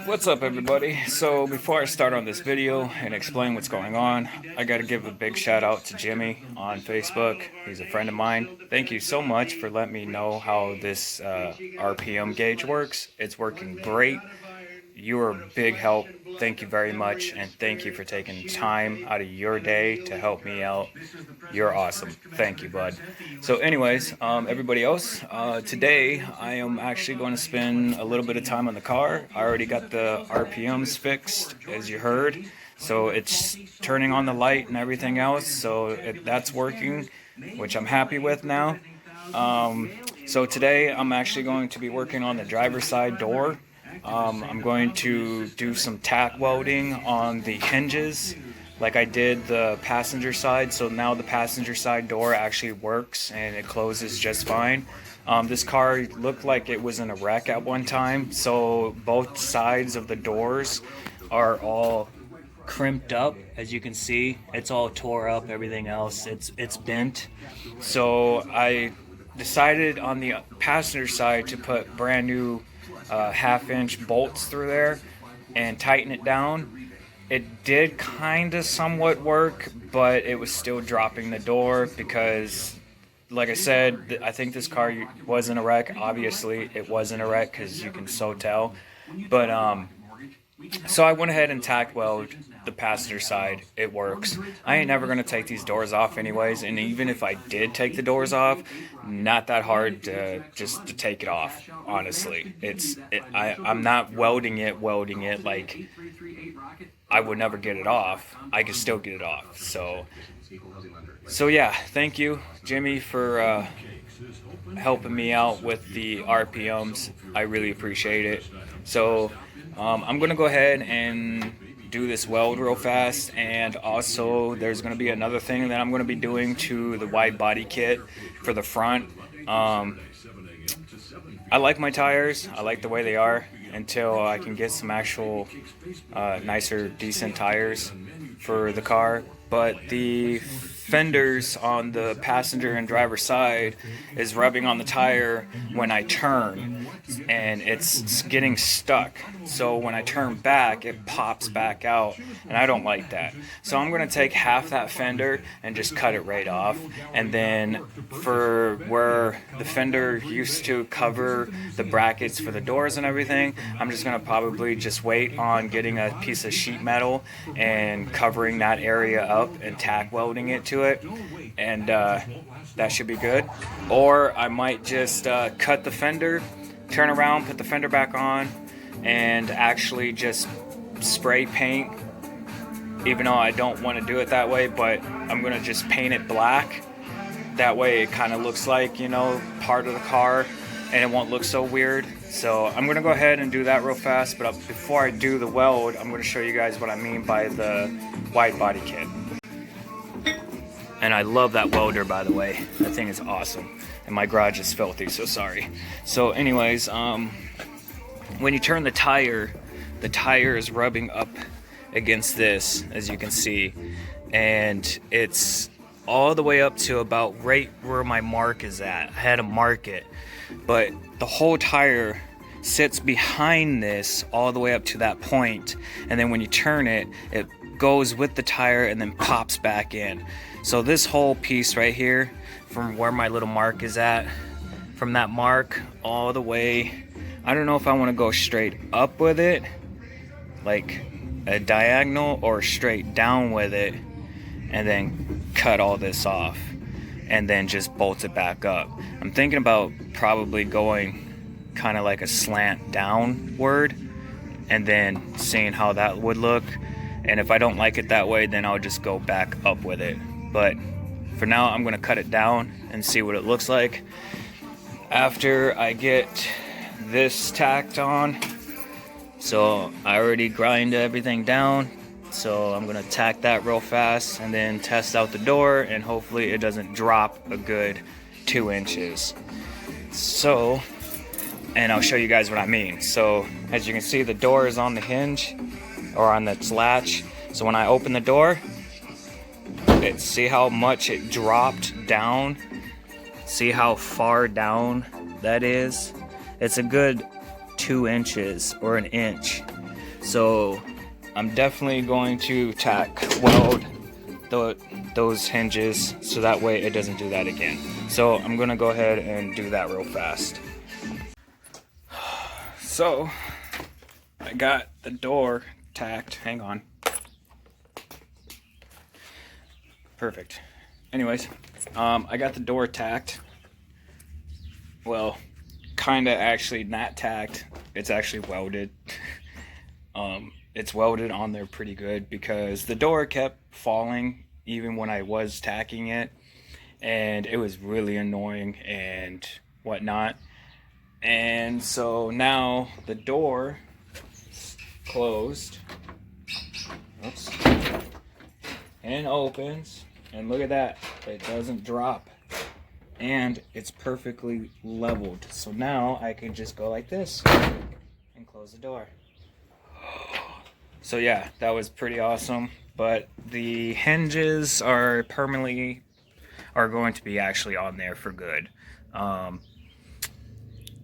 What's up, everybody? So before I start on this video and explain what's going on, I gotta give a big shout out to Jimmy on Facebook. He's a friend of mine. Thank you so much for letting me know how this RPM gauge works. It's working great. You are a big help. Thank you very much, and thank you for taking time out of your day to help me out. You're awesome. Thank you, bud. So anyways, everybody else, today I am actually going to spend a little bit of time on the car. I already got the RPMs fixed, as you heard. So it's turning on the light and everything else, so that's working, which I'm happy with now. So today I'm actually going to be working on the driver's side door. I'm going to do some tack welding on the hinges like I did the passenger side. So now the passenger side door actually works and it closes just fine. This car looked like it was in a wreck at one time, so both sides of the doors are all crimped up. As you can see, it's all tore up, everything else it's bent. So I decided on the passenger side to put brand new half-inch bolts through there and tighten it down. It did kind of somewhat work, but it was still dropping the door because, like I said, I think this car was in a wreck. Obviously it was in a wreck because you can so tell. But so I went ahead and tack weld the passenger side. It works. I ain't never going to take these doors off anyways, and even if I did take the doors off, not that hard just to take it off, honestly. I'm not welding it like I would never get it off. I can still get it off. So yeah, thank you, Jimmy, for helping me out with the RPMs. I really appreciate it. So I'm gonna go ahead and do this weld real fast, and also there's gonna be another thing that I'm gonna be doing to the wide body kit for the front. I like my tires. I like the way they are until I can get some actual nicer, decent tires for the car. But the fenders on the passenger and driver side is rubbing on the tire when I turn, and it's getting stuck. So when I turn back, it pops back out, and I don't like that. So I'm going to take half that fender and just cut it right off. And then for where the fender used to cover the brackets for the doors and everything, I'm just going to probably just wait on getting a piece of sheet metal and covering that area up and tack welding it to it, and that should be good. Or I might just cut the fender, turn around, put the fender back on, and actually just spray paint, even though I don't want to do it that way, but I'm gonna just paint it black. That way it kind of looks like, you know, part of the car, and it won't look so weird. So I'm gonna go ahead and do that real fast, but before I do the weld, I'm gonna show you guys what I mean by the wide body kit. And I love that welder, by the way. That thing is awesome. And my garage is filthy, so sorry. So anyways, when you turn the tire is rubbing up against this, as you can see. And it's all the way up to about right where my mark is at. I had to mark it. But the whole tire sits behind this all the way up to that point. And then when you turn it, it goes with the tire and then pops back in. So this whole piece right here, from where my little mark is at, from that mark all the way, I don't know if I want to go straight up with it, like a diagonal, or straight down with it, and then cut all this off, and then just bolt it back up. I'm thinking about probably going kind of like a slant downward, and then seeing how that would look. And if I don't like it that way, then I'll just go back up with it. But for now, I'm gonna cut it down and see what it looks like after I get this tacked on. So I already grind everything down, so I'm gonna tack that real fast and then test out the door, and hopefully it doesn't drop a good 2 inches. So, and I'll show you guys what I mean. So as you can see, the door is on the hinge, or on its latch. So when I open the door, see how much it dropped down? See how far down that is? It's a good 2 inches or an inch. So I'm definitely going to tack weld those hinges so that way it doesn't do that again. So I'm gonna go ahead and do that real fast. So I got the door tacked. Hang on. Perfect. Anyways, I got the door tacked. Well, kinda actually not tacked. It's actually welded. It's welded on there pretty good because the door kept falling even when I was tacking it, and it was really annoying and whatnot. And so now the door is closed. Oops. And opens, and look at that, it doesn't drop, and it's perfectly leveled. So now I can just go like this and close the door. So yeah, that was pretty awesome. But the hinges are going to be actually on there for good.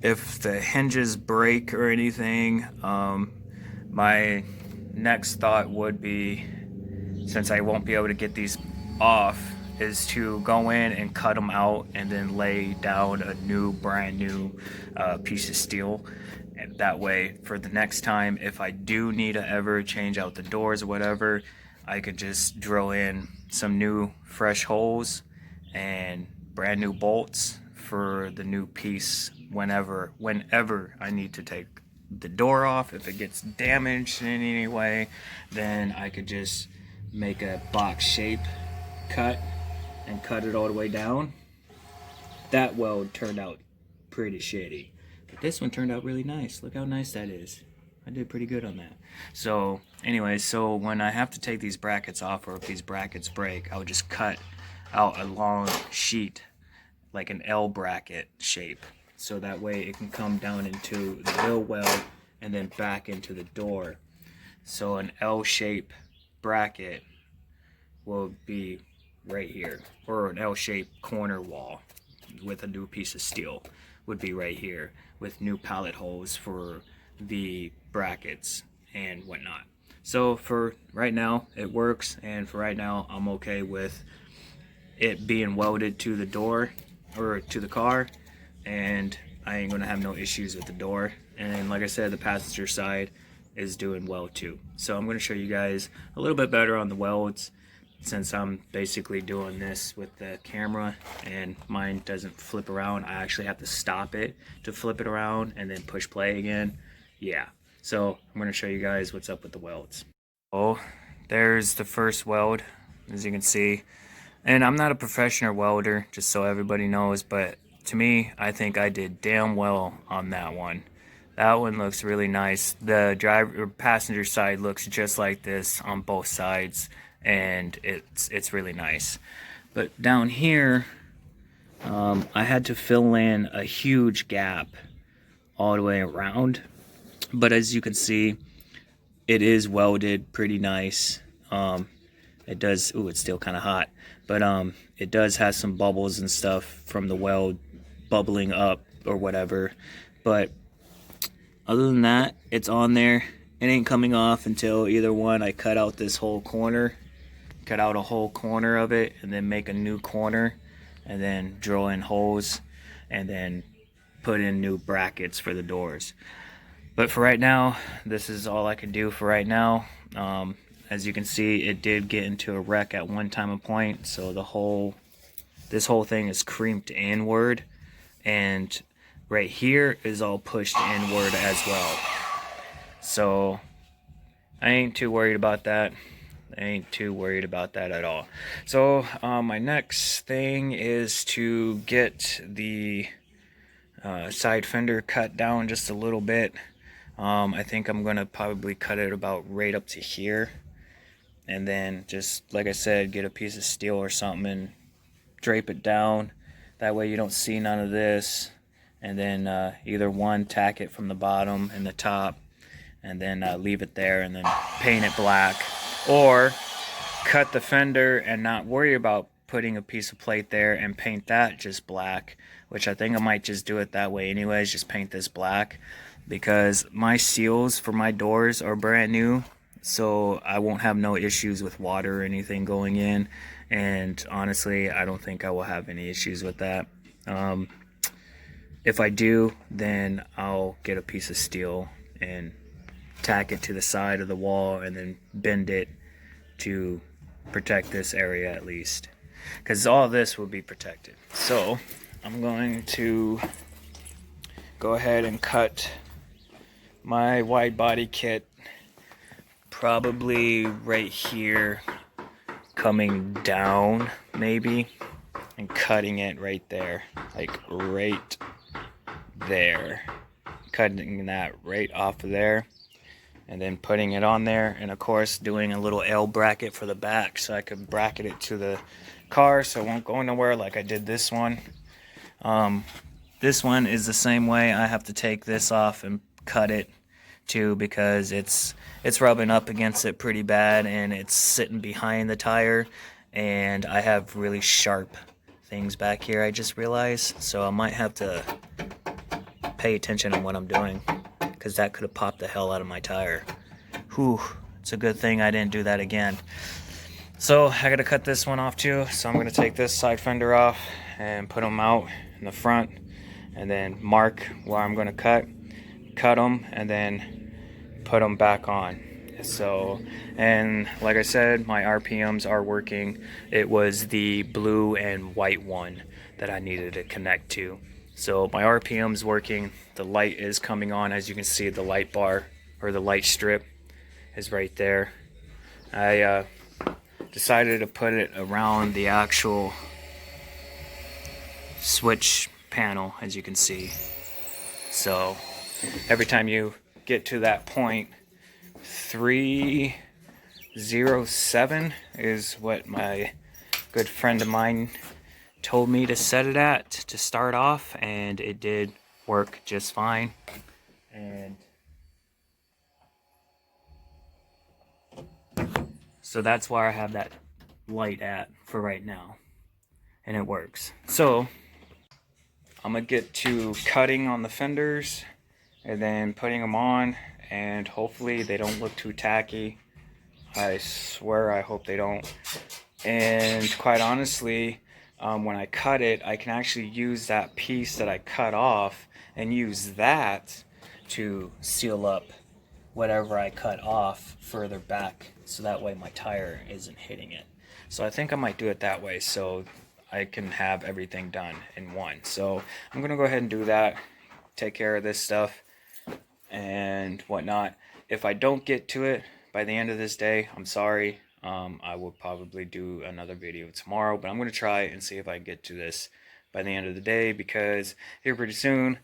If the hinges break or anything, my next thought would be, since I won't be able to get these off, is to go in and cut them out and then lay down a brand new piece of steel. And that way, for the next time, if I do need to ever change out the doors or whatever, I could just drill in some new fresh holes and brand new bolts for the new piece whenever I need to take the door off. If it gets damaged in any way, then I could just make a box shape cut and cut it all the way down. That weld turned out pretty shitty, but this one turned out really nice. Look how nice that is. I did pretty good on that. So anyways, so when I have to take these brackets off, or if these brackets break, I'll just cut out a long sheet, like an L bracket shape, so that way it can come down into the mill well and then back into the door. So an L shape bracket will be right here, or an L-shaped corner wall with a new piece of steel would be right here, with new pallet holes for the brackets and whatnot. So for right now it works, and for right now I'm okay with it being welded to the door or to the car, and I ain't gonna have no issues with the door. And like I said, the passenger side is doing well too. So I'm gonna show you guys a little bit better on the welds, since I'm basically doing this with the camera and mine doesn't flip around. I actually have to stop it to flip it around and then push play again. Yeah, so I'm gonna show you guys what's up with the welds. Oh, there's the first weld, as you can see. And I'm not a professional welder, just so everybody knows, but to me, I think I did damn well on that one. That one looks really nice. The driver or passenger side looks just like this on both sides, and it's really nice. But down here, I had to fill in a huge gap all the way around. But as you can see, it is welded pretty nice. It does, ooh, it's still kind of hot, but it does have some bubbles and stuff from the weld bubbling up or whatever. But other than that, it's on there. It ain't coming off until either one, I cut out this whole corner, cut out a whole corner of it, and then make a new corner, and then drill in holes, and then put in new brackets for the doors. But for right now, this is all I can do for right now. As you can see, it did get into a wreck at one time and point, so this whole thing is crimped inward, and right here is all pushed inward as well. So I ain't too worried about that. I ain't too worried about that at all. So my next thing is to get the side fender cut down just a little bit. I think I'm gonna probably cut it about right up to here, and then just, like I said, get a piece of steel or something and drape it down. That way you don't see none of this. And then either one, tack it from the bottom and the top, and then leave it there and then paint it black, or cut the fender and not worry about putting a piece of plate there and paint that just black, which I think I might just do it that way anyways, just paint this black. because my seals for my doors are brand new, so I won't have no issues with water or anything going in. And honestly, I don't think I will have any issues with that. If I do, then I'll get a piece of steel and tack it to the side of the wall and then bend it to protect this area at least, because all this will be protected. So I'm going to go ahead and cut my wide body kit probably right here, coming down maybe, and cutting it right there, like right there, cutting that right off of there, and then putting it on there, and of course doing a little L bracket for the back so I could bracket it to the car so it won't go nowhere like I did this one. This one is the same way. I have to take this off and cut it too, because it's rubbing up against it pretty bad and it's sitting behind the tire, and I have really sharp things back here, I just realized, so I might have to pay attention to what I'm doing, because that could have popped the hell out of my tire. Whew, it's a good thing I didn't do that again. So I gotta cut this one off too, so I'm gonna take this side fender off and put them out in the front, and then mark where I'm gonna cut them, and then put them back on. So, and like I said, my RPMs are working. It was the blue and white one that I needed to connect to. So my RPM's working, the light is coming on. As you can see, the light bar or the light strip is right there. I decided to put it around the actual switch panel, as you can see. So every time you get to that point, 307 is what my good friend of mine told me to set it at to start off, and it did work just fine. And so that's where I have that light at for right now, and it works. So I'm gonna get to cutting on the fenders and then putting them on, and hopefully they don't look too tacky. I swear I hope they don't. And quite honestly, when I cut it, I can actually use that piece that I cut off and use that to seal up whatever I cut off further back, so that way my tire isn't hitting it. So I think I might do it that way so I can have everything done in one. So I'm gonna go ahead and do that, take care of this stuff and whatnot. If I don't get to it by the end of this day, I'm sorry. I will probably do another video tomorrow, but I'm going to try and see if I can get to this by the end of the day, because here pretty soon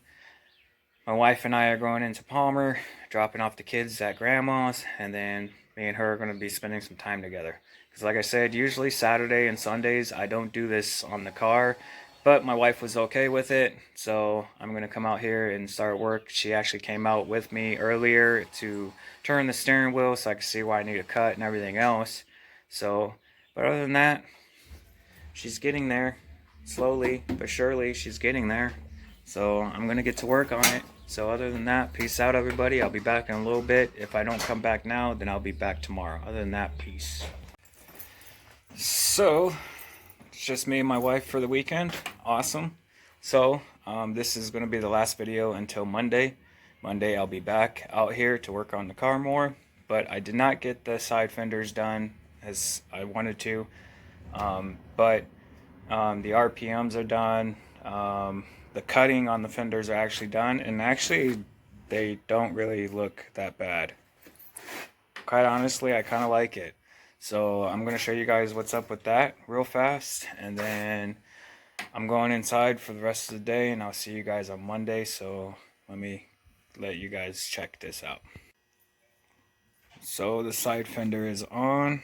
my wife and I are going into Palmer, dropping off the kids at grandma's, and then me and her are going to be spending some time together. Because like I said, usually Saturday and Sundays I don't do this on the car, but my wife was okay with it, so I'm going to come out here and start work. She actually came out with me earlier to turn the steering wheel so I could see where I need a cut and everything else. So, but other than that, she's getting there. Slowly but surely, she's getting there. So I'm going to get to work on it. So other than that, peace out everybody. I'll be back in a little bit. If I don't come back now, then I'll be back tomorrow. Other than that, peace. So it's just me and my wife for the weekend. Awesome. So this is going to be the last video until Monday. Monday I'll be back out here to work on the car more, but I did not get the side fenders done as I wanted to. But the RPMs are done. The cutting on the fenders are actually done, and actually they don't really look that bad. Quite honestly, I kind of like it. So I'm going to show you guys what's up with that real fast, and then I'm going inside for the rest of the day, and I'll see you guys on Monday. So let me let you guys check this out. So the side fender is on.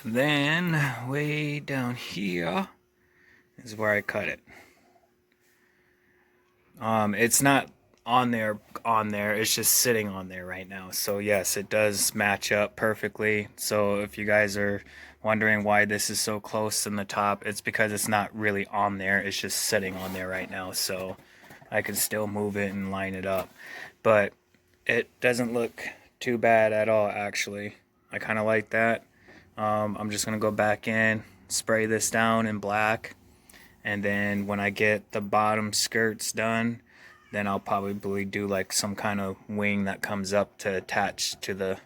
Then way down here is where I cut it. It's not on there, it's just sitting on there right now. So yes, it does match up perfectly. So if you guys are wondering why this is so close in the top, it's because it's not really on there, it's just sitting on there right now. So I can still move it and line it up. But it doesn't look too bad at all, actually. I kind of like that. I'm just going to go back in, spray this down in black, and then when I get the bottom skirts done, then I'll probably do like some kind of wing that comes up to attach to the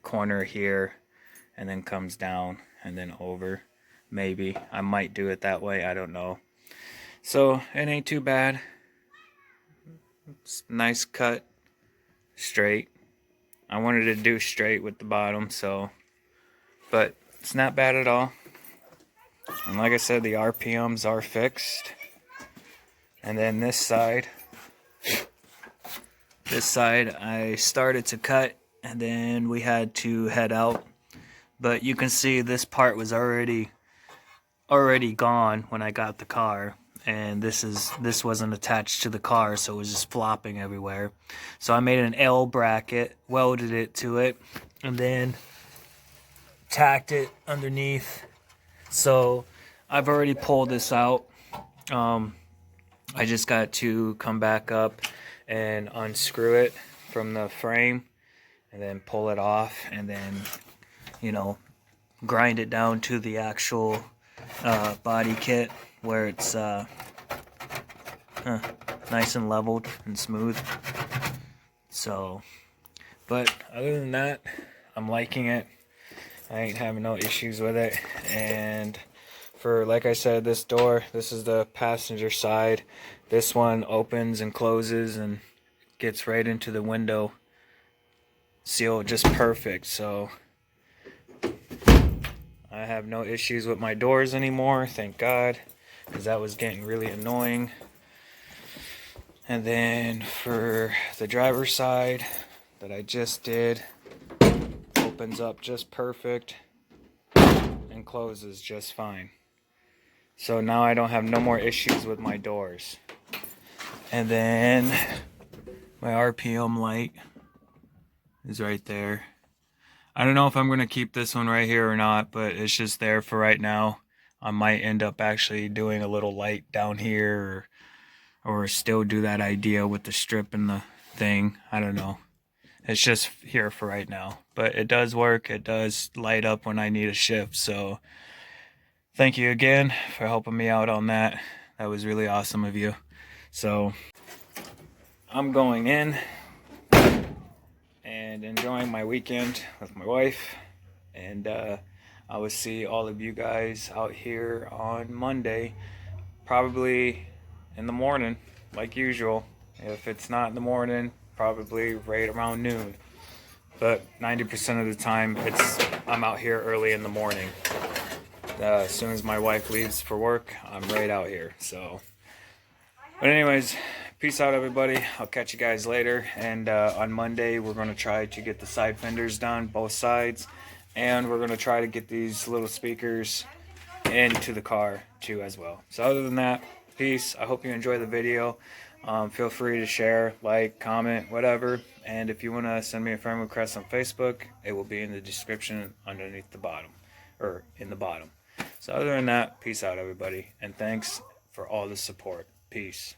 corner here, and then comes down and then over. Maybe I might do it that way, I don't know. So it ain't too bad. It's nice cut, straight. I wanted to do straight with the bottom, so, but it's not bad at all. And like I said, the RPMs are fixed. And then this side I started to cut, and then we had to head out. But you can see this part was already gone when I got the car, and this wasn't attached to the car, so it was just flopping everywhere. So I made an L bracket, welded it to it, and then tacked it underneath. So I've already pulled this out. I just got to come back up and unscrew it from the frame and then pull it off, and then, you know, grind it down to the actual body kit where it's nice and leveled and smooth. So, but other than that, I'm liking it. I ain't having no issues with it. And for, like I said, this door, this is the passenger side. This one opens and closes and gets right into the window seal just perfect. So I have no issues with my doors anymore, thank God, because that was getting really annoying. And then for the driver's side that I just did, opens up just perfect and closes just fine. So now I don't have no more issues with my doors. And then my RPM light is right there. I don't know if I'm going to keep this one right here or not, but it's just there for right now. I might end up actually doing a little light down here, or still do that idea with the strip and the thing. I don't know. It's just here for right now. But it does work. It does light up when I need a shift. So thank you again for helping me out on that. That was really awesome of you. So I'm going in and enjoying my weekend with my wife, and I will see all of you guys out here on Monday, probably in the morning like usual. If it's not in the morning, probably right around noon, but 90% of the time I'm out here early in the morning. As soon as my wife leaves for work, I'm right out here. So but anyways, peace out, everybody. I'll catch you guys later. And on Monday, we're going to try to get the side fenders done, both sides. And we're going to try to get these little speakers into the car, too, as well. So other than that, peace. I hope you enjoy the video. Feel free to share, like, comment, whatever. And if you want to send me a friend request on Facebook, it will be in the description underneath the bottom. Or in the bottom. So other than that, peace out, everybody. And thanks for all the support. Peace.